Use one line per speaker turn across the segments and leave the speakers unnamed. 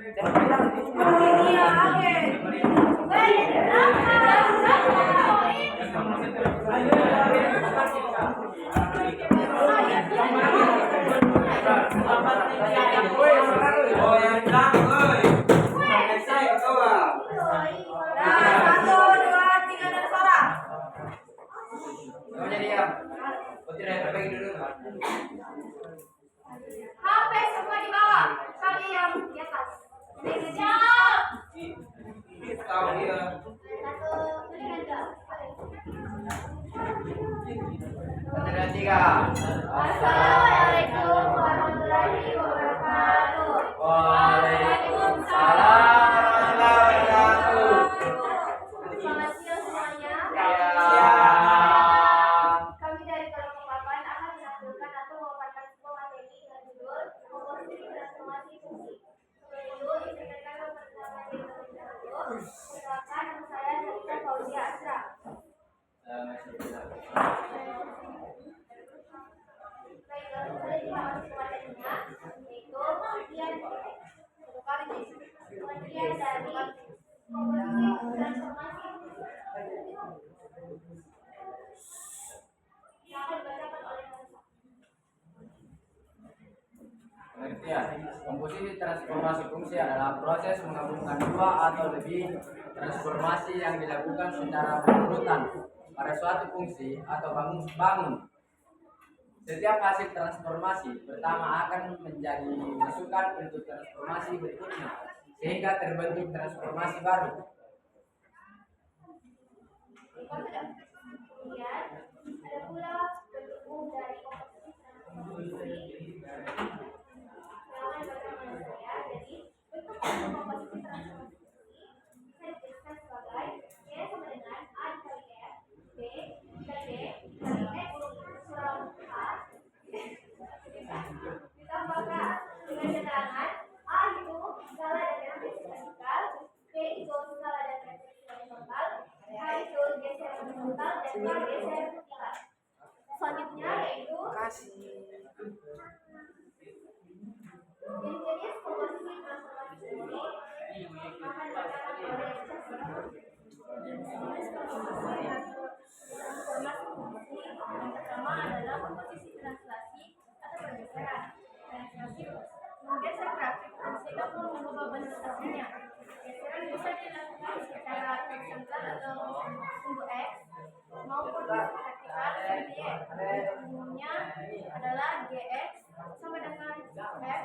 HP semua di bawah, kali yang di atas. Tahu dia. Satu, tiga. Assalamualaikum warahmatullahi wabarakatuh. Waalaikumsalam warahmatullahi wabarakatuh. Selamat siang semuanya. Kami dari kelompok 8 akan menampilkan atau memaparkan sebuah materi dengan judul komposisi transformasi fungsi. Sebelum itu, izinkan perkenalan diri terlebih dahulu. Perkenalkan, nama saya Zalika Fauzia Asra. Baiklah, sudah dipahami materinya, yaitu pengertian dari komposisi transformasi yang akan dibacakan oleh
Pengertian komposisi transformasi fungsi adalah proses menggabungkan dua atau lebih transformasi yang dilakukan secara berurutan pada suatu fungsi atau bangun. Setiap hasil transformasi pertama akan menjadi masukan untuk transformasi berikutnya sehingga terbentuk transformasi baru.
kemudian ada pula bentuk umum dari komposisi transformasi. Jadi bentuk komposisi transformasi bisa dijelaskan sebagai Y sama dengan A dikali F, B dikali D kali X kurang A ditambahkan dengan keterangan A itu skala dan matriks vertikal, B itu skala dan matriks horizontal, H itu geser horizontal, dan K geser vertikal. Selanjutnya yaitu jenis komposisi transformasi fungsi akan dikatakan oleh jenis komposisi transformasi fungsi yang pertama adalah komposisi translasi atau pergeseran. Translasi menggeser grafik fungsi atau mengubah bentuk aslinya. Geseran bisa dilakukan secara horizontal atau untuk X maupun vertikal seperti Y. Umumnya adalah Gx sama dengan F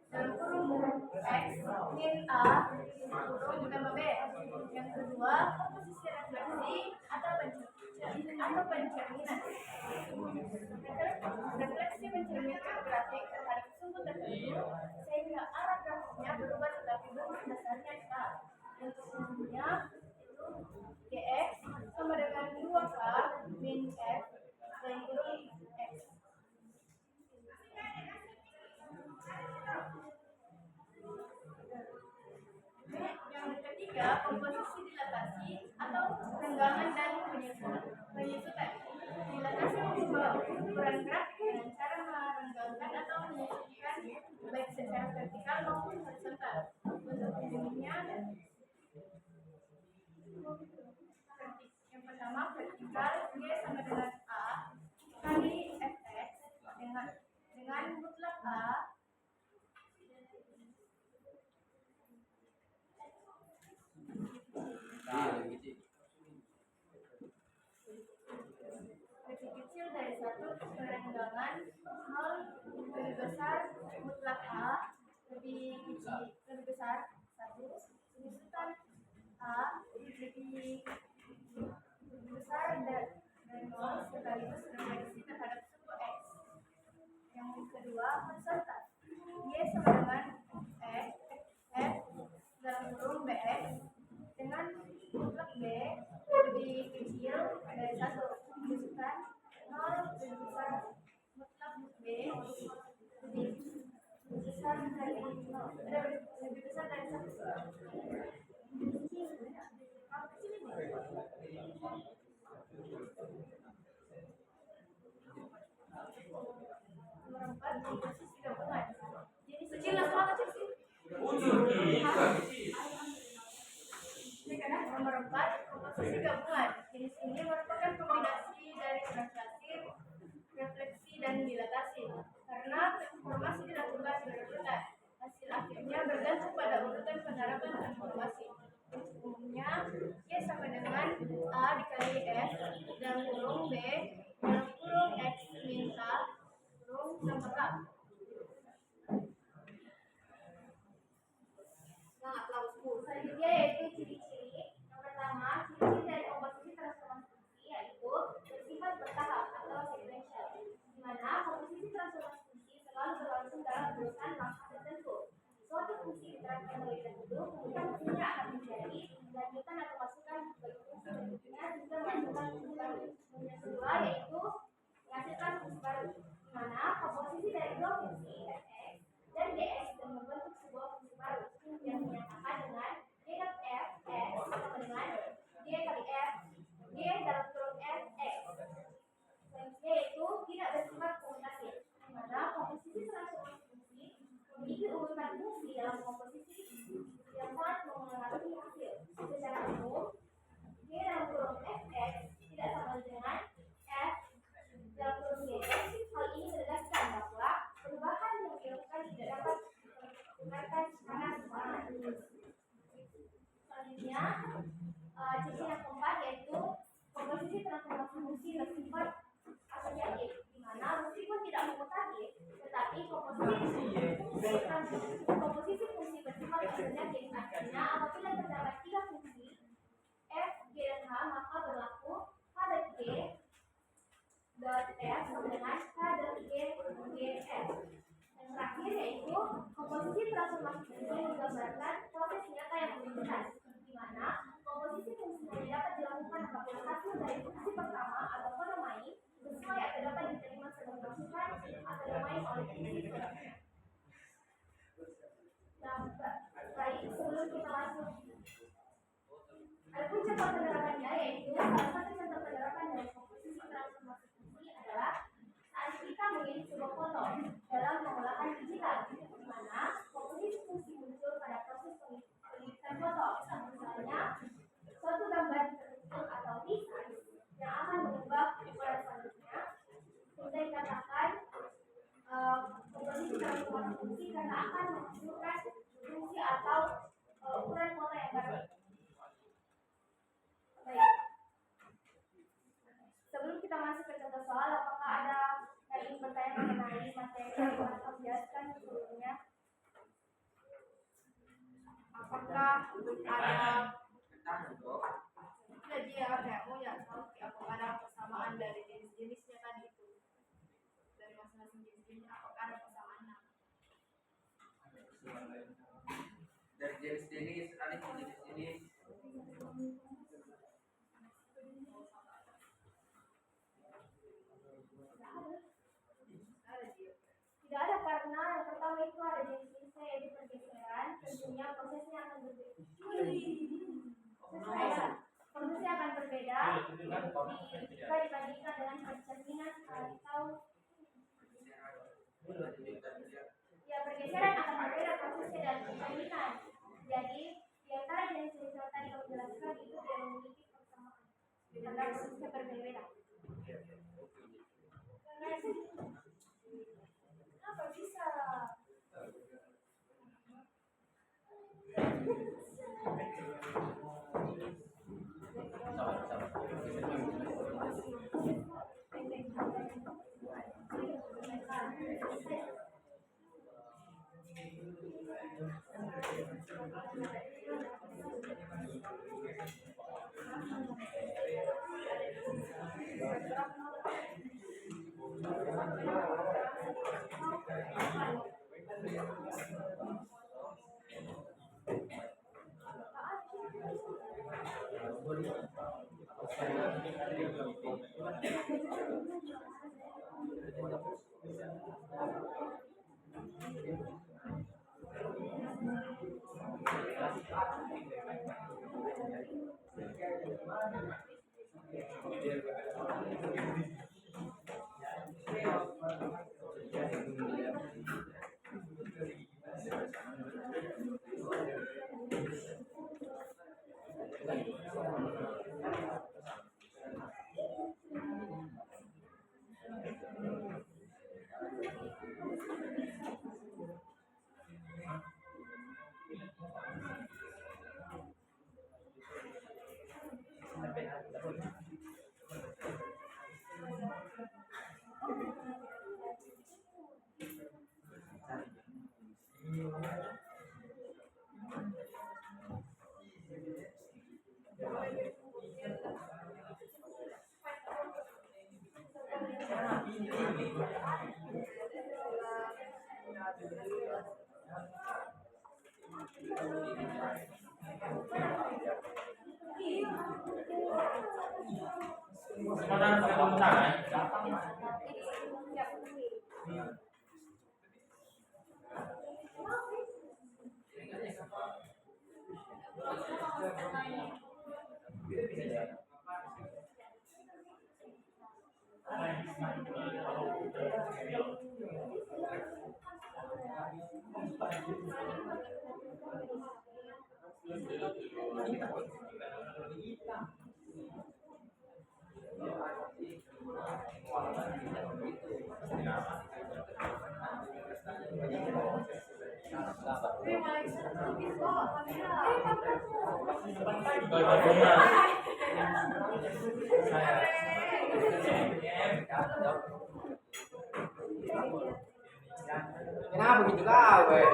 dalam kurung X min A kurung tambah B. Yang kedua, komposisi refleksi atau pencerminan. Refleksi mencerminkan grafik terhadap sumbu tertentu sehingga arah grafiknya berubah tetapi bentuk dasarnya sama. Untuk umumnya itu Gx sama dengan 2K min F dalam kurung X. Yang ketiga, komposisi dilatasi atau renggangan dan penyusutan. Dilatasi mengubah ukuran grafik dengan cara merenggangkan atau menyusutkan baik secara vertikal maupun horizontal. Untuk umumnya yang pertama vertikal Y sama dengan A kali Fx dengan mutlak A lebih kecil dari 1 perenggangan 0 lebih besar mutlak A lebih besar 1 penyusutan A lebih besar dari 0 sekaligus refleksi terhadap sumbu X. Yang kedua horizontal Y sama dengan F dalam kurung Bx dengan mutlak B lebih kecil dari 1 penyusutan 0 lebih besar mutlak B lebih besar dari 1. Nomor 4 komposisi gabungan. Jadi kecil lah kecil sih. ini merupakan kombinasi dari translasi, refleksi, dan dilatasi. Karena informasi dilakukan berurutan, hasil akhirnya bergantung pada urutan penerapan informasi. Umumnya, Y sama dengan A dikali F dalam kurung B dalam kurung X min K kurung tambah K. Selanjutnya yaitu ciri-ciri. Yang pertama, ciri-ciri dari komposisi transformasi fungsi yaitu bersifat bertahap atau sequential, di mana komposisi transformasi fungsi selalu berlangsung dalam urutan langkah tertentu. Suatu fungsi diterapkan terlebih dahulu, kemudian fungsinya akan menjadi lanjutan atau masukan bagi fungsi berikutnya hingga menghasilkan fungsi baru. Yang kedua yaitu menghasilkan fungsi baru, di mana komposisi dari dua fungsi fx dan dx dan membentuk sebuah fungsi baru yang dinyatakan dengan d dot f x sama dengan d kali f d dalam kurung f x. Selanjutnya yaitu tidak bersifat komutatif, di mana komposisi transformasi fungsi memiliki urutan fungsi dalam komposisi yang sangat mempengaruhi hasil. Secara umum, d dalam kurung fx tidak sama dengan f dalam kurung dx. Hal ini menegaskan bahwa perubahan yang dilakukan tidak dapat diperhitungkan secara bersamaan. Selanjutnya, ciri yang keempat yaitu komposisi transformasi fungsi bersifat asosiatif, di mana meskipun tidak komutatif, tetapi komposisi fungsi bersifat asosiatif. Artinya, apabila terdapat tiga fungsi f, g, dan h, maka berlaku h dan g dot f sama dengan h dot g f. Yang terakhir yaitu komposisi transformasi fungsi menggambarkan proses nyata yang menentukan, di mana komposisi fungsi hanya dapat dilakukan apabila hasil dari fungsi pertama atau monomain sesuai atau dapat diterima sebagai masukan atau domain oleh fungsi berikutnya. Nah, baik, sebelum kita masuk, adapun contoh penerapannya yaitu salah satu contoh penerapan dari komposisi transformasi fungsi adalah saat kita mengirim sebuah foto dalam pengolahan digital, di mana komposisi fungsi muncul pada proses pengiritan foto. Misalnya, suatu gambar terkecil atau desain yang akan mengubah ukuran selanjutnya. Kita dikatakan komposisi transformasi fungsi karena akan menghasilkan fungsi atau ukuran foto yang baru. Baik. Sebelum kita masuk ke contoh soal, apakah ada yang ingin bertanya mengenai materi yang telah kita jelaskan sebelumnya? Apakah ada apakah ada persamaan dari jenis-jenisnya tadi itu? Dari masing-masing jenis-jenisnya, apakah ada persamaan?
Dari jenis-jenis, ada jenis-jenis.
Tidak ada, karena yang pertama itu ada jenis-jenisnya yaitu pergeseran. Tentunya prosesnya akan berbeda. Prosesnya akan berbeda jika dibandingkan dengan pencerminan atau ya, pergeseran akan berbeda prosesnya dan pencerminan. Jadi di antara jenis-jenis yang tadi kamu jelaskan itu tidak memiliki persamaan karena prosesnya berbeda. Kenapa bisa?
Kenapa begitu kau, weh?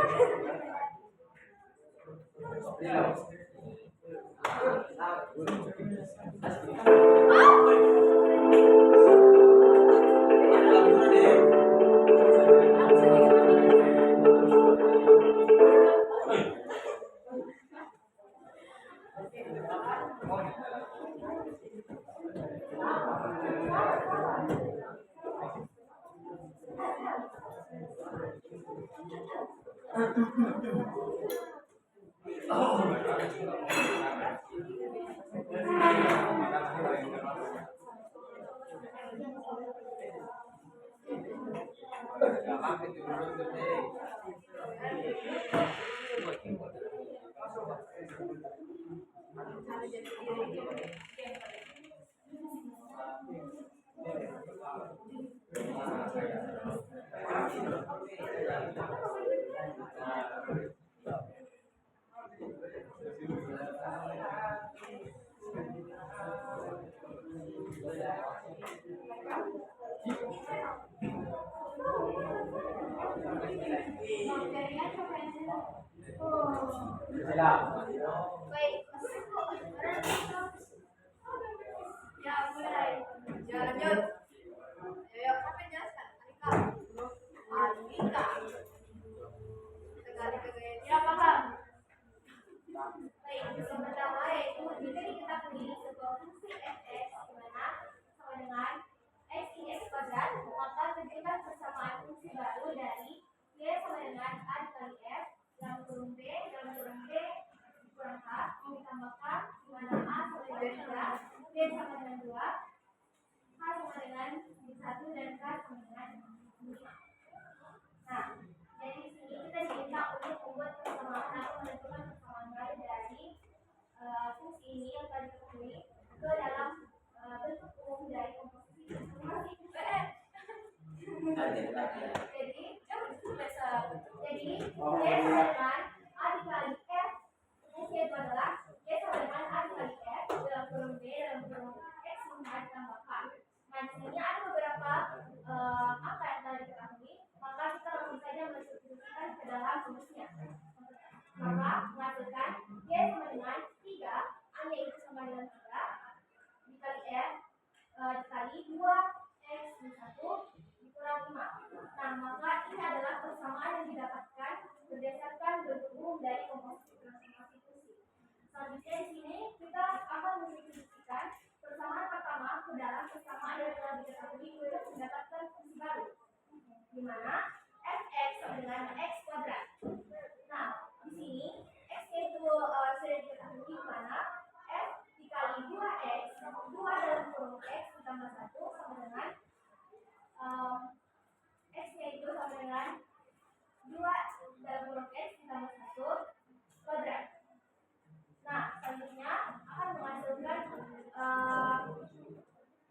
Baik, ya mulai. Ya lanjut. Ayo, apa yang jelaskan? Alika. Ya paham. Baik, yang pertama yaitu jika diketahui sebuah fungsi fx di mana sama dengan x in x kuadrat, maka tentukan persamaan fungsi baru dari y sama dengan a dikali f dalam kurung b dikurang h ditambahkan di mana a sama dengan 3, b sama dengan 2, h sama dengan 1 dan k sama dengan 5. Nah, jadi di sini kita diminta untuk membuat persamaan atau menentukan persamaan baru dari fungsi ini yang tadi diketahui ke dalam bentuk umum dari komposisi informasi. Jadi y sama dengan a dikali f, fungsi itu adalah y sama dengan a dikali f dalam kurung b dalam kurung x ditambahkan. Nah, di sini ada beberapa angka yang telah diketahui, maka kita langsung saja mensubstitusikan ke dalam rumusnya. Maka menghasilkan y sama dengan 3, a-nya itu sama dengan 3 dikali f dikali 2x min 1 dikurang 5. Nah, maka ini adalah persamaan yang didapatkan berdasarkan bentuk umum dari komposisi transformasi fungsi. Selanjutnya di sini kita akan mensubstitusikan persamaan pertama ke dalam persamaan yang telah diketahui untuk mendapatkan fungsi baru, di mana fx sama dengan x kuadrat. Nah, di sini x itu sudah diketahui di mana f dikali 2x, 2 dalam kurung x ditambah 1 sama dengan x-nya itu sama dengan 2 dalam kurung x ditambah 1 kuadrat. Nah, selanjutnya akan menghasilkan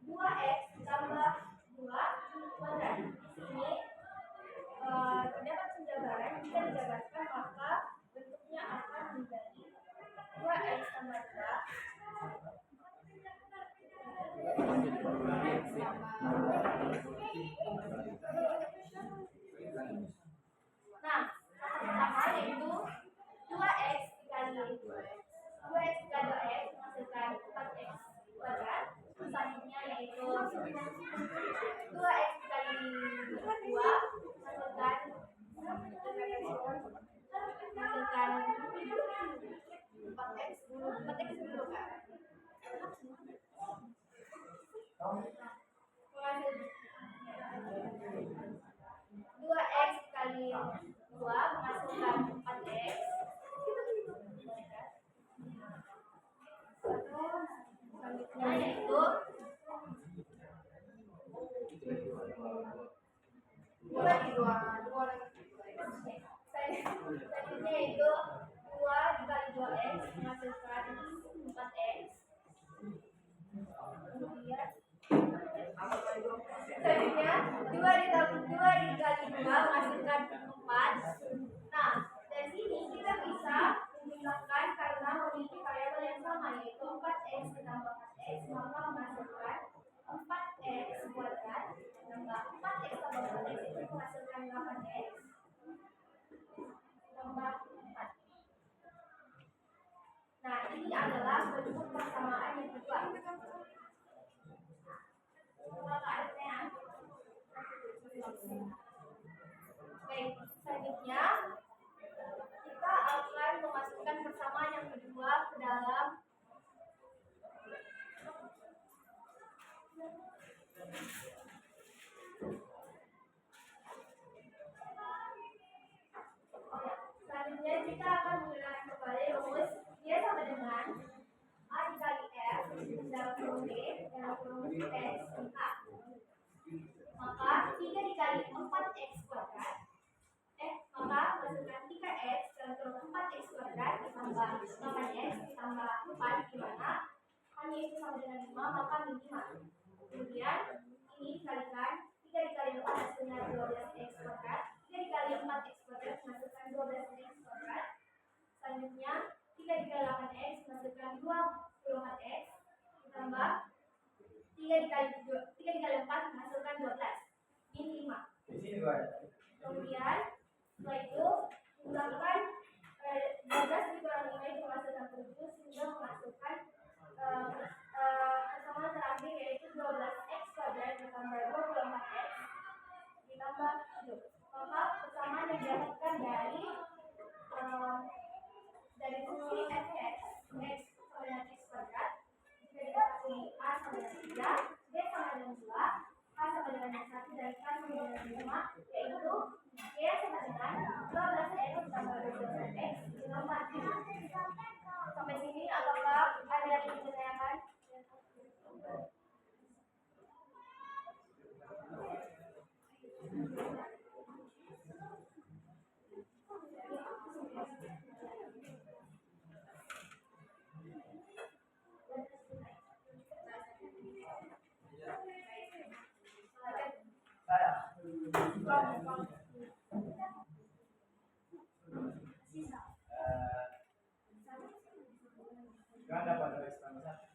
2x ditambah 2 kuadrat. Di sini terdapat penjabaran, jika dijabarkan maka bentuknya akan menjadi 2x tambah 2 Nah, pertama 4x dulu kan. 2x kali 2 menghasilkan 4x. Selanjutnya yaitu 2 dikali 2x menghasilkan 4x. Kemudian selanjutnya 2 dikali 2 menghasilkan 4. Nah, dari sini kita bisa menjumlahkan karena memiliki variabel yang sama yaitu 4x ditambah 4x maka menghasilkan 4x kuadrat tambah 4x tambah 4x itu menghasilkan 8x tambah 4. Nah, ini adalah bentuk persamaan yang kedua. Baik, selanjutnya kita akan memasukkan persamaan yang kedua ke dalam selanjutnya kita akan menggunakan kembali rumus Y sama dengan A dikali F dalam kurung B dalam kurung X A. Maka 3 dikali 4x kuadrat maka menghasilkan 3x dalam kurung 4x kuadrat ditambah 8x ditambah 4 di mana hanya itu sama dengan 5 maka min 5. Kemudian ini dikalikan 3 dikali 4 hasilnya 12x kuadrat, 3 dikali 4x kuadrat menghasilkan 12x kuadrat. Selanjutnya 3 dikali 8x menghasilkan 24x ditambah 3 dikali 4 menghasilkan 12 min 5. Kemudian setelah itu menggunakan 12 dikurang 5 itu menghasilkan 7 sehingga menghasilkan persamaan terakhir yaitu 12x kuadrat ditambah 24x ditambah 7. Maka persamaan yang didapatkan dari fungsi fx x sama dengan x kuadrat jika dikasih a sama dengan 3, b sama dengan 2, k sama dengan 1 dan k sama dengan 5 yaitu y sama dengan 12x tambah 12x ditambah 7. Sampai sini apakah ada yang ingin ditanyakan?
Ganda pada eksplanasi.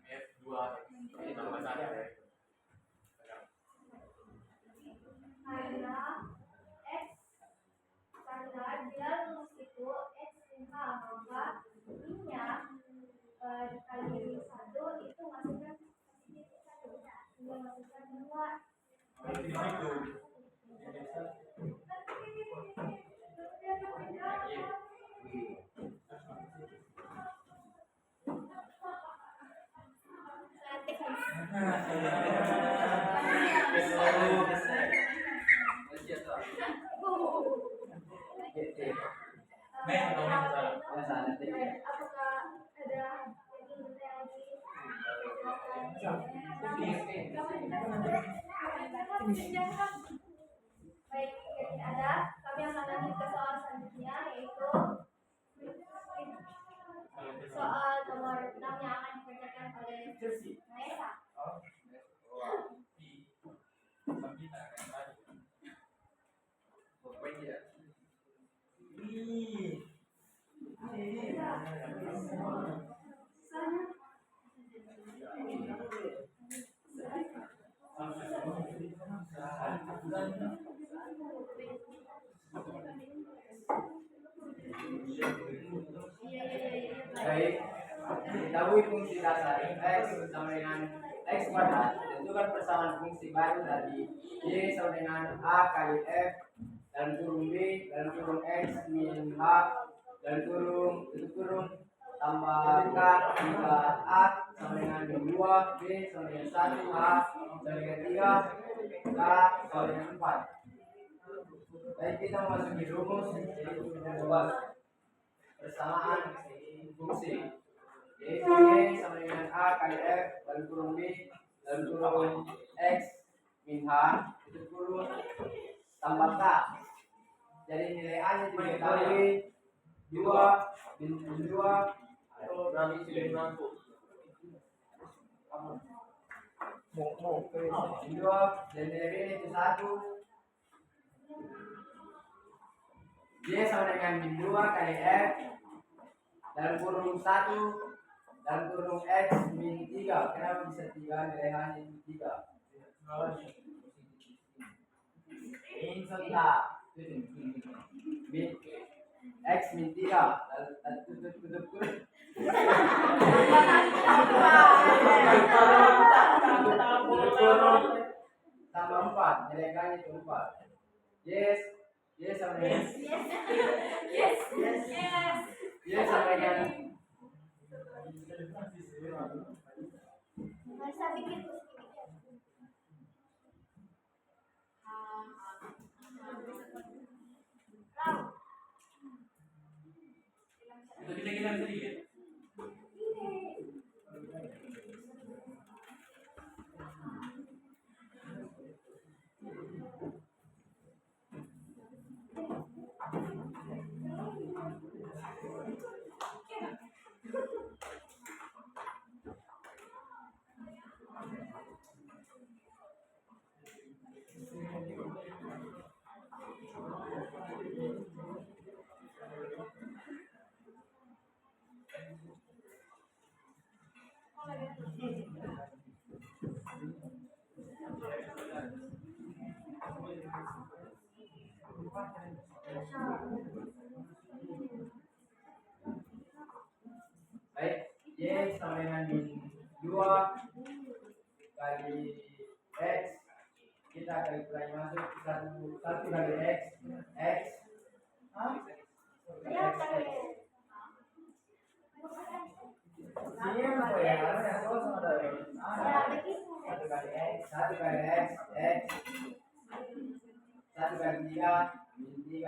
F2 ini tambah 1 ya.
Karena dia rumus itu x min h maka minnya dikali 1 itu masukkan sedikit 1 sehingga masukkan 2. Apakah ada baik, jadi ada. Kami akan lanjut ke soal selanjutnya yaitu soal nomor 6 yang akan dikerjakan oleh Naesa.
Baik, diketahui fungsi dasar x sama dengan X kuadrat, tentukan persamaan fungsi baru dari Y sama dengan A kali F dalam kurung B dalam kurung X min H dalam kurung tutup kurung tambah K juga A sama dengan min 2 B sama dengan 1 H sama dengan 3 K sama dengan 4. Baik, kita memasuki rumus, jadi kita coba persamaan fungsi yaitu Y sama dengan A kali F dalam kurung B dalam kurung X min H itu kurung tambah K. Jadi nilai A nya diketahui 2 min 2 atau berarti sudah mampu min 2 dan nilai B itu 1. Y sama dengan min 2 kali F dalam kurung 1 dalam kurung X min 3. Kenapa bisa 3? Nilai H-nya 3. Min sota min X min 3 tutup kurung tambah 4. Nilai K-nya itu 4. Yes sama dengan yes sama dengan
Bisa bikin
Kita sedikit.
baik. Y sama dengan min 2 kali X, kita kalkulasi masuk 1 kali X X
ya kali. Ya begitu.
1 kali X X 1 kali 3 min 3.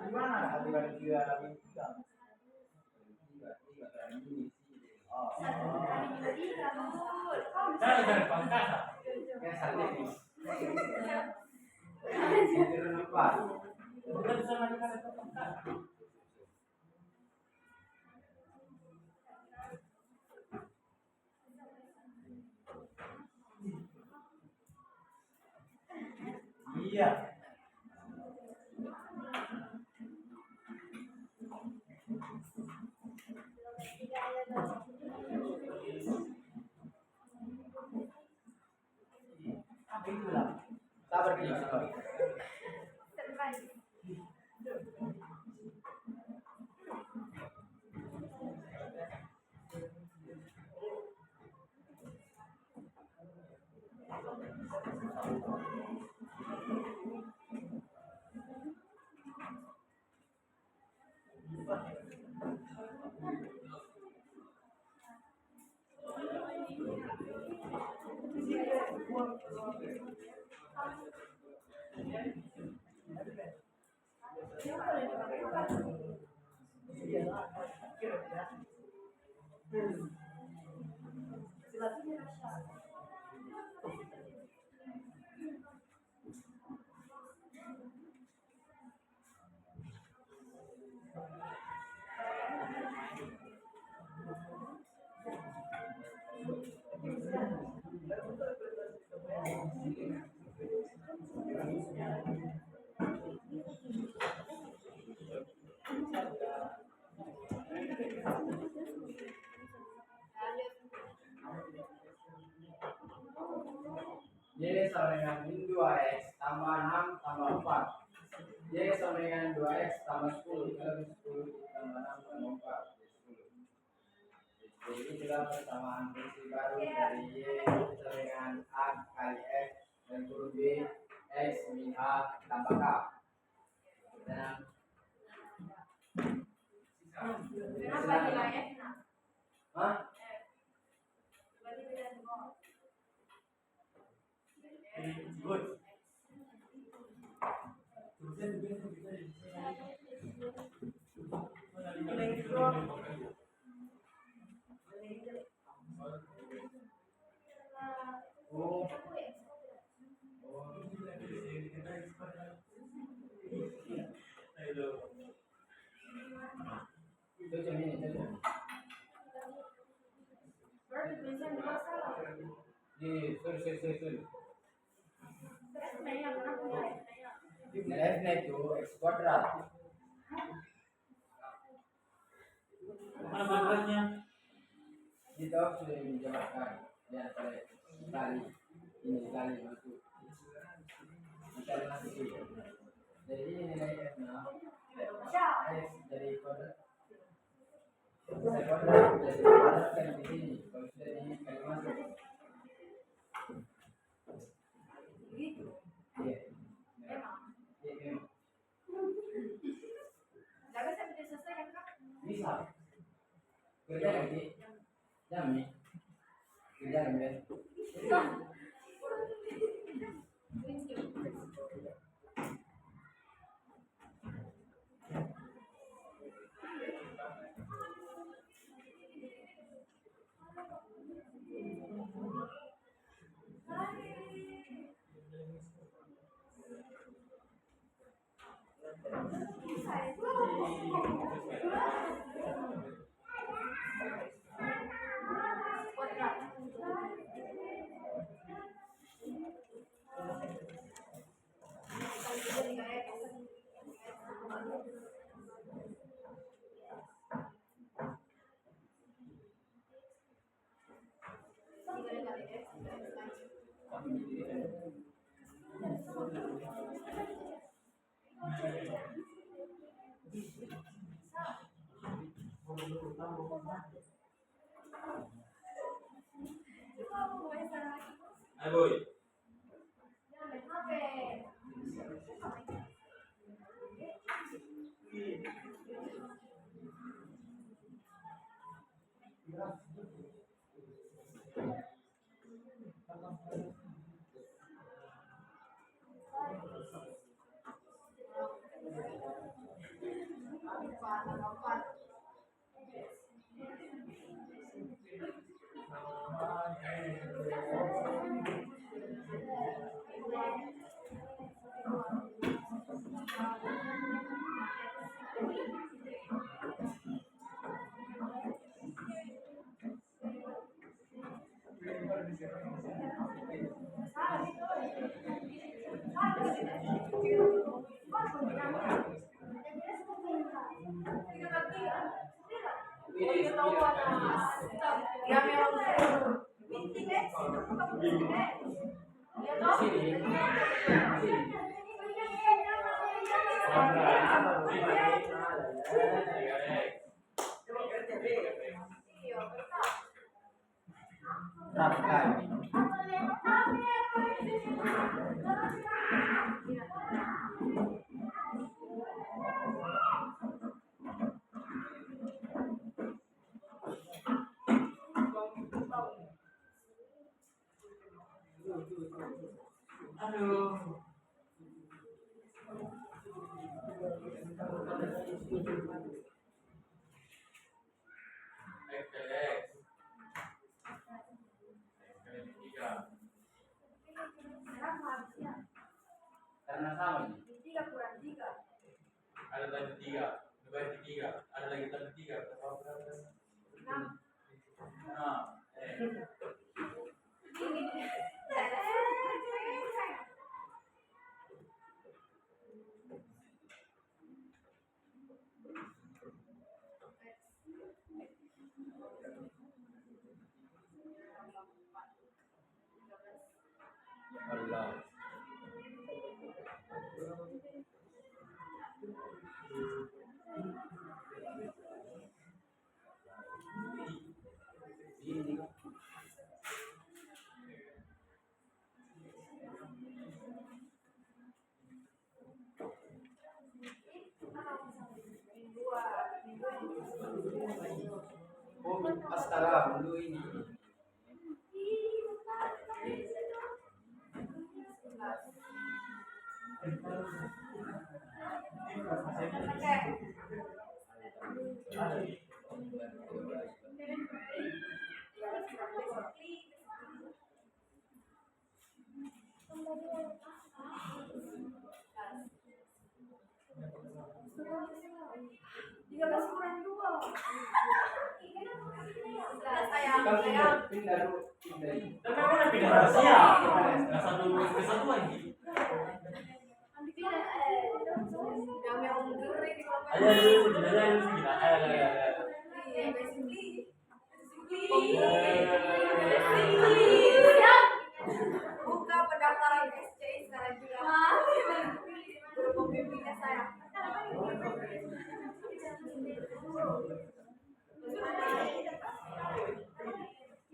Gimana 1 kali 3 min 3? 3 kali ini.
Jangan pangkat.
Turun 4.
Bukan sama dengan pangkat. Iya.
Apa itulah? Sabar dulu, sabar. Y sama dengan min 2x tambah 6 tambah 4. Y sama dengan 2x tambah 10. Kalau 10 tambah 6 tambah 4. 10. Ini juga persamaan fungsi baru dari Y dengan A kali X dan huruf B X min A tambah K. Dan
Kenapa nilainya?
Hah?
Berarti beda semua.
Good.
Oh, itu jam ini itu jam.
Berarti tulisan dua salah.
Sorry.
Terus nanya kenapa nilainya?
Nilai F itu X kuadrat.
Mana beratnya?
Kita sudah menjelaskan ya saya kali ini kali masuk kita masuk itu. Jadi ini nilai F nya X dari kuadrat. Saya kuadrat jadi kuadrat kan di sini. Kalau sudah di kali masuk.
Gitu.
Iya.
Emang.
Iya, memang.
Gak bisa diselesaikan kan?
Bisa. Kerja lagi. Jam nih. Kerja lagi.
Ayo boy.
Ya memang penting kan? Ya toh?
Berapa kali?
Aduh.
Karena sama ini.
Tiga kurang tiga.
Ada lagi tiga, lebih tiga, ada lagi tiga.
Enam.
Nah,
Allah. Oh, astaga, dulu ini. Kamu pindah dulu, pindah.
Tapi aku udah pindah rahasia. Nggak satu ke satu lagi. Ayo dulu sedikit aja dulu sedikit. Ayo.
Buka pendaftaran SCI sekarang juga. Guru pembimbingnya saya.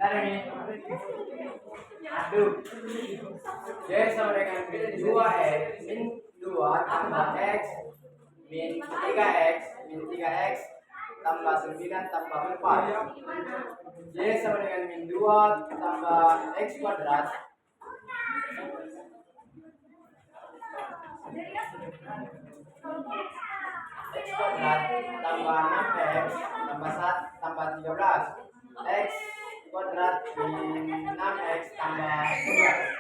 Dari aduh. Jadi sama dengan min 2x min 2 tambah x min 3x min 3x tambah 9 tambah 4. Jadi sama dengan min 2 tambah x kuadrat x kuadrat tambah 6x tambah 1 tambah 13 x kuadrat min 6x tambah 11.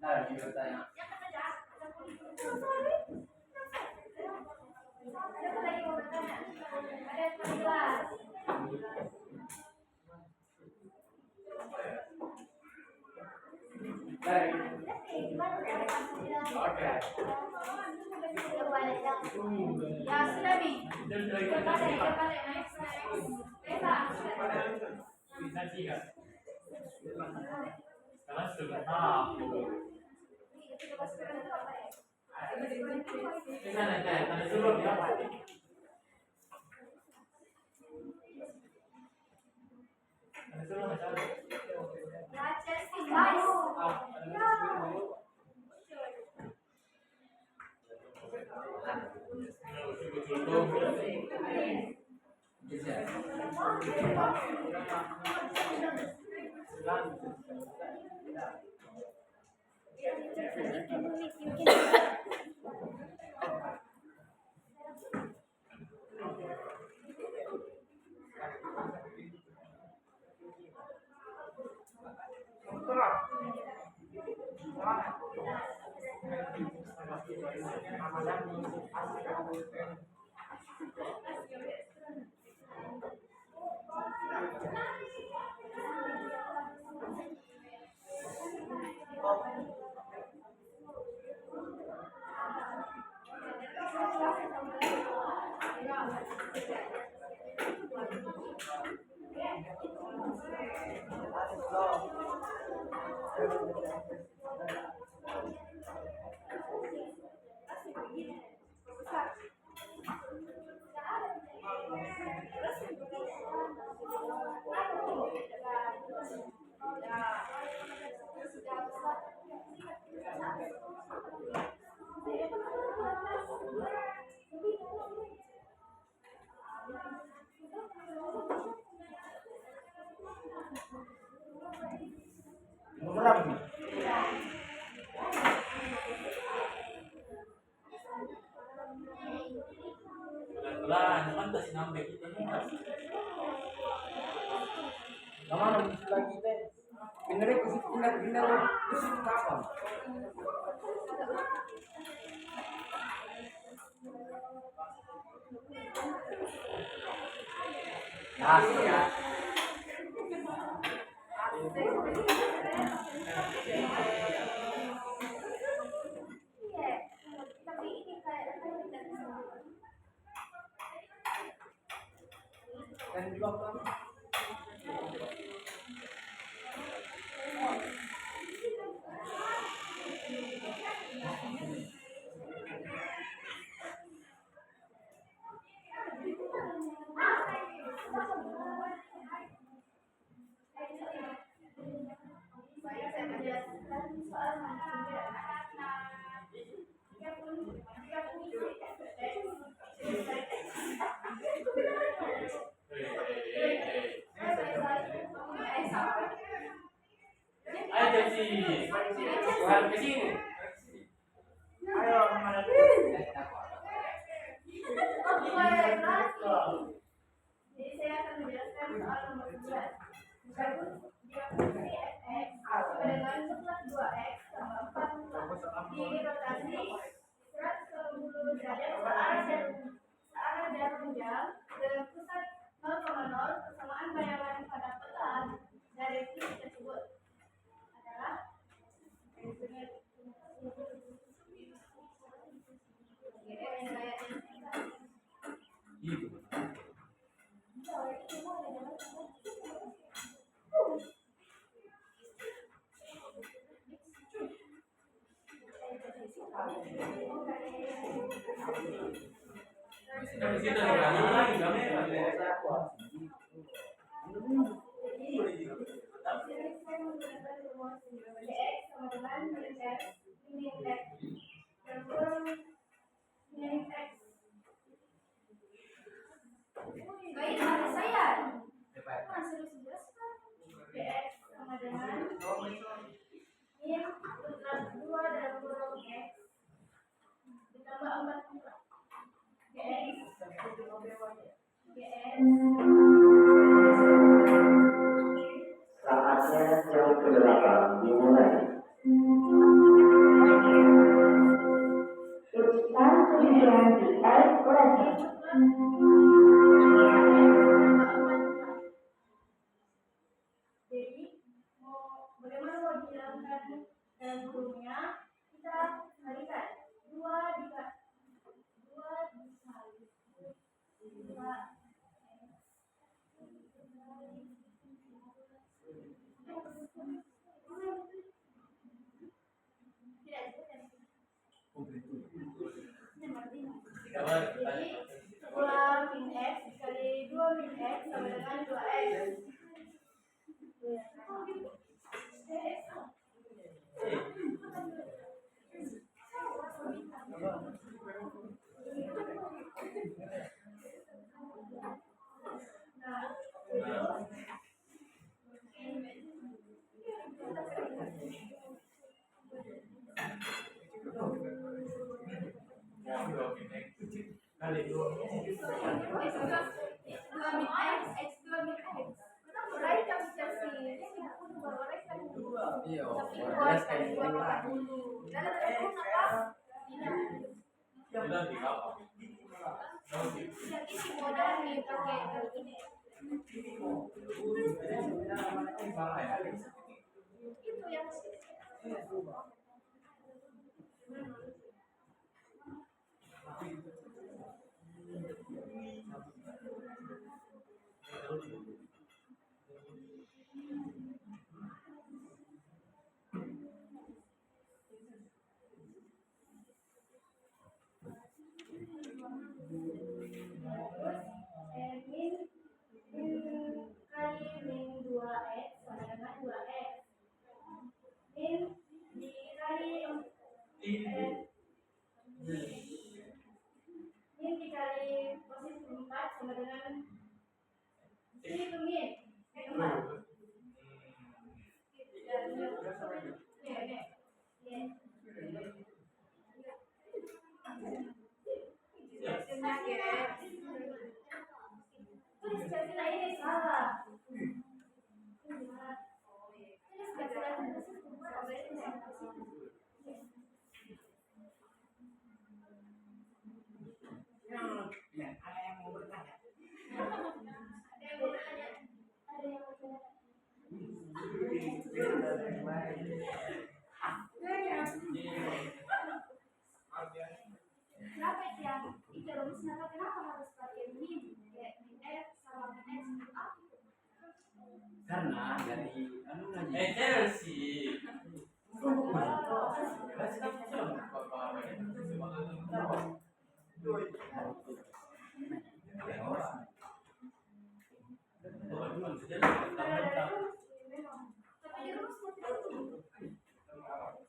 Nah, gitu saya. Dari oke.
Ya sudah nih.
Nanti kan. Karena sudah tahu. Tanda suruh ya. Tanda suruh macam apa?
Berapa nih?
Pelan-pelan, pantas nambah kita nih.
Kemana muncul lagi teh? Benernya ke situ pindah ke situ kapan? Nah, ya. Dan juga kan
ke sini.
Ayo kemana
Jadi saya akan menjelaskan soal nomor 11. Misalkan dia fungsi fx sama dengan mutlak 2x sama 4 dirotasi 180 derajat searah jarum jam dengan pusat 0,0 persamaan bayangan pada peta dari fungsi tersebut adalah
Gitu. Dari situ lagi kami.
Baik, ada saya. Masih harus dijelaskan. Dx sama dengan min putra 2 dalam kurung x ditambah 4 putra. Dx
Saatnya jam ke-8 dimulai. It's time to begin the 8th lesson.
Jadi, bagaimana mau dihilangkan dalam kurungnya? Kita kalikan 2 dikali 2 Jadi 2 min x dikali 2 min x sama dengan 2x.
Kali itu.
Iya, jelaskan ini lah.
Bilang di apa?
Itu yang kali min 2x sama dengan 2x. Min dikali min dikali posisi 4 sama dengan ini tuh min. Tulis kasilah ini salah. Tulis kasilah
ada yang mau bertanya?
Ada yang mau bertanya? Ada yang mau bertanya? Kenapa ya? Itu rumusnya kenapa harus pakai min? Kayak min x sama min x itu apa?
Karena dari anu lagi.
Chelsea.
Tapi di rumusnya tidak tuh.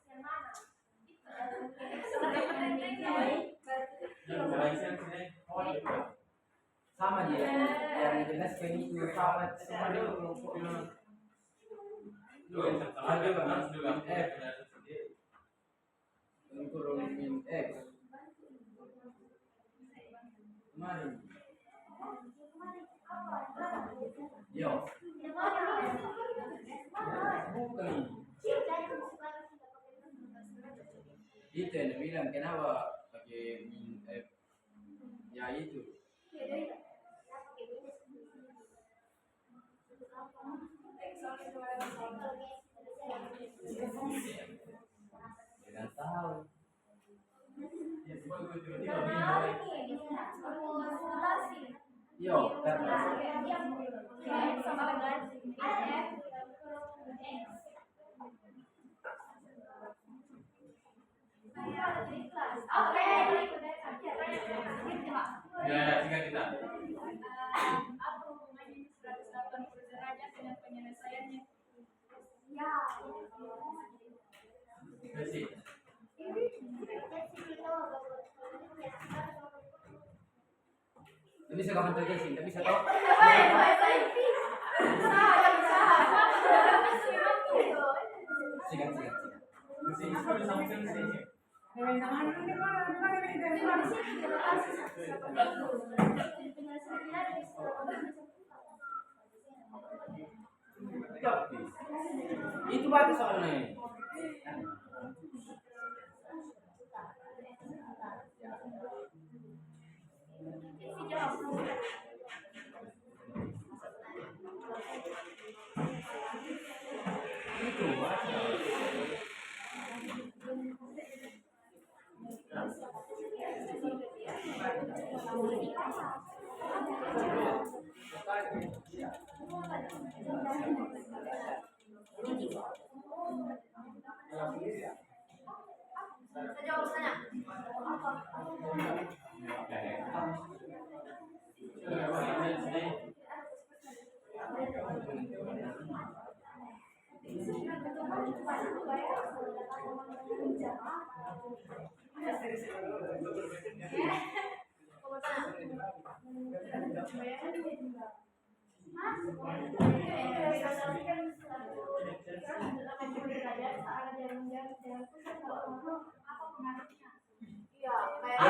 Yang mana?
Sama dia yang jelaskan itu sama semua dia kurung min X. Kemarin. Yo. Bukan. Itu yang bilang kenapa pakai min F. Ya itu. Tidak tahu. Yo, karena
Ya, singkat kita.
Apa hubungannya 180 derajat dengan penyelesaiannya? Ya.
Bersih.
Tapi bisa kapan terjadi, tapi bisa tahu. Sikat.
Bersih itu sampai sini.
Itu batu soalnya. Itu
Sejauh sana. Iya, kayak
Yo.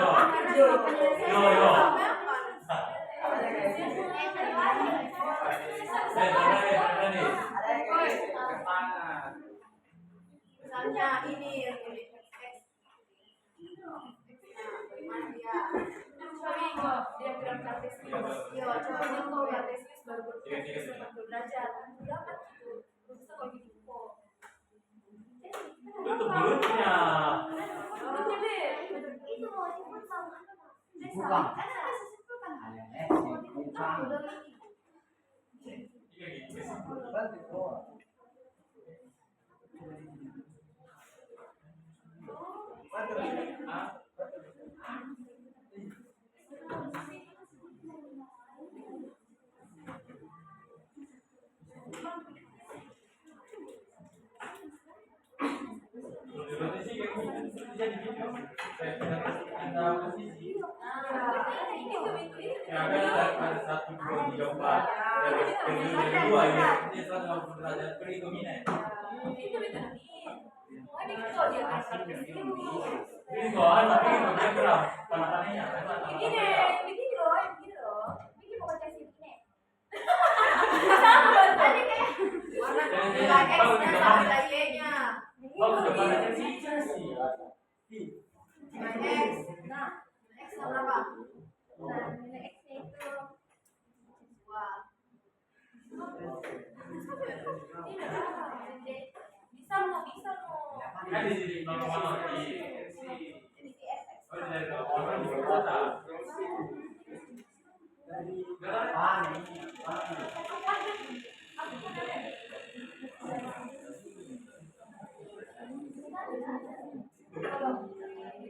misalnya ini yang ini X. Gimana dia? Diagram kartesius. Iya, coba minggu kartesius baru berfungsi 90 derajat. Dapat gitu. Bisa kalau gitu kok.
Itu mulutnya.
Mulutnya deh.
Itu mau disebut sama
bukan.
kan ada sesuatu kan?
Bukan.
Ya ada 1, 2, 3, 4. Yang kedua ya, ini 180 derajat peritomina. Ini soal tapi itu dia berapa? Panahannya.
Begini loh. Begini mau baca sini.
Warna X nya ada Y-nya.
Bagus kepada sih.
X. Nah, X berapa?
Nah, nilai X-nya itu
Wah.
bisa mau.
Kan di sini nomor di
Jadi FX.
oh dari orang di kota.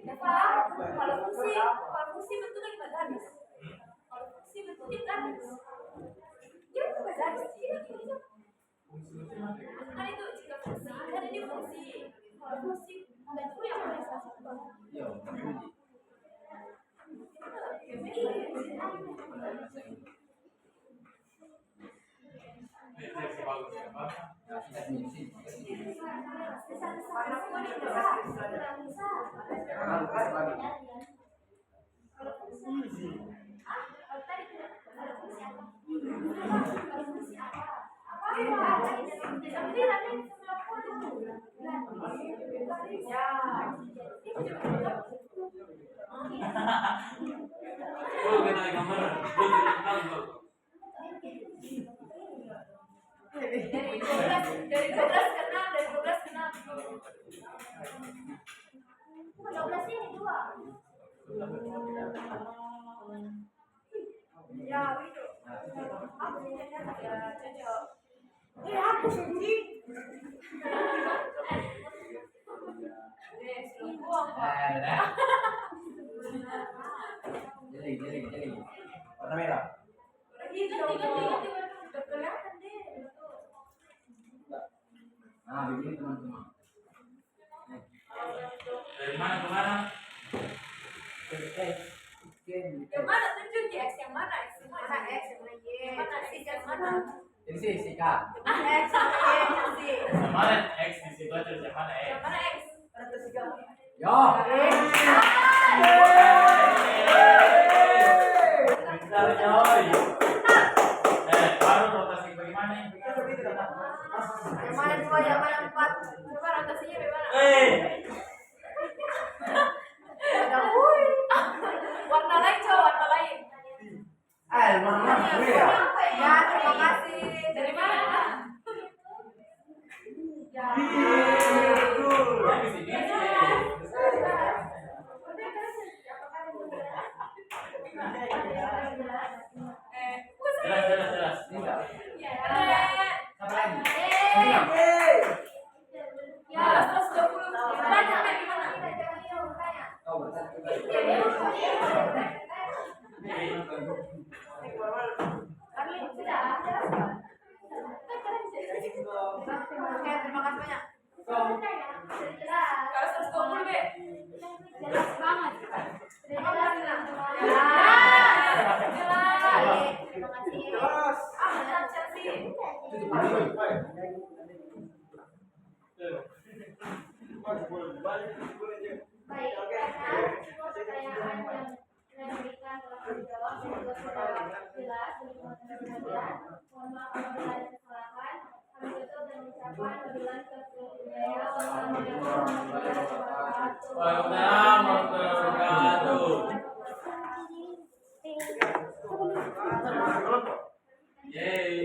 Kalau fungsi bentuknya gimana garis? Kalau fungsi bentuknya garis. Dia bukan garis, ini gini. Kan itu jika fungsi, kan ini fungsi. Kalau fungsi bentuknya apa ya?
Yo,
Warna kuning
Kalau bagi.
Kalau fungsi kalau tadi kalau fungsi apa? Kalau fungsi apa? Apa ya? Nanti
Oh, kita gambar.
Dari 12 ke 6, dari 12 ke 6.
12 ini 2.
Ya, itu. Aku punya ya, cocok.
Aku sendiri.
Sebelum buang, Pak.
Jadi. Warna merah.
Hijau, udah kelihatan deh.
Nah, begini teman-teman.
Dari mana ke mana?
Yang mana tunjuk ya? X yang mana? X yang mana? X yang mana? Y. Yang mana? X yang mana?
Ini sih sikat.
X sama Y yang C.
Yang mana X di situ aja, yang mana X?
Yang mana X?
Yo.
Bentar, coy. Baru rotasi bagaimana?
Yang mana 2, yang mana 4? Coba rotasinya bagaimana? Ada warna lain, coba warna lain.
Mana merah?
Ya, terima kasih. Dari mana? Ya.
Di sini. Jelas.
Tidak.
Ya.
Apa lagi?
Ya, 120. Banyak kan gimana?
Oh, berarti.
Oke, terima kasih banyak. Kalau 120 deh.
Jelas banget.
Terima kasih lah.
Terima kasih.
Menang Chelsea.
Baik, karena semua pertanyaan yang diberikan telah dijawab dan juga sudah jelas dari teman-teman. Mohon maaf apabila ada kesalahan. Kami tutup dan mengucapkan wabillahi taufiq wal hidayah. Wassalamualaikum warahmatullahi wabarakatuh.
Waalaikumsalam.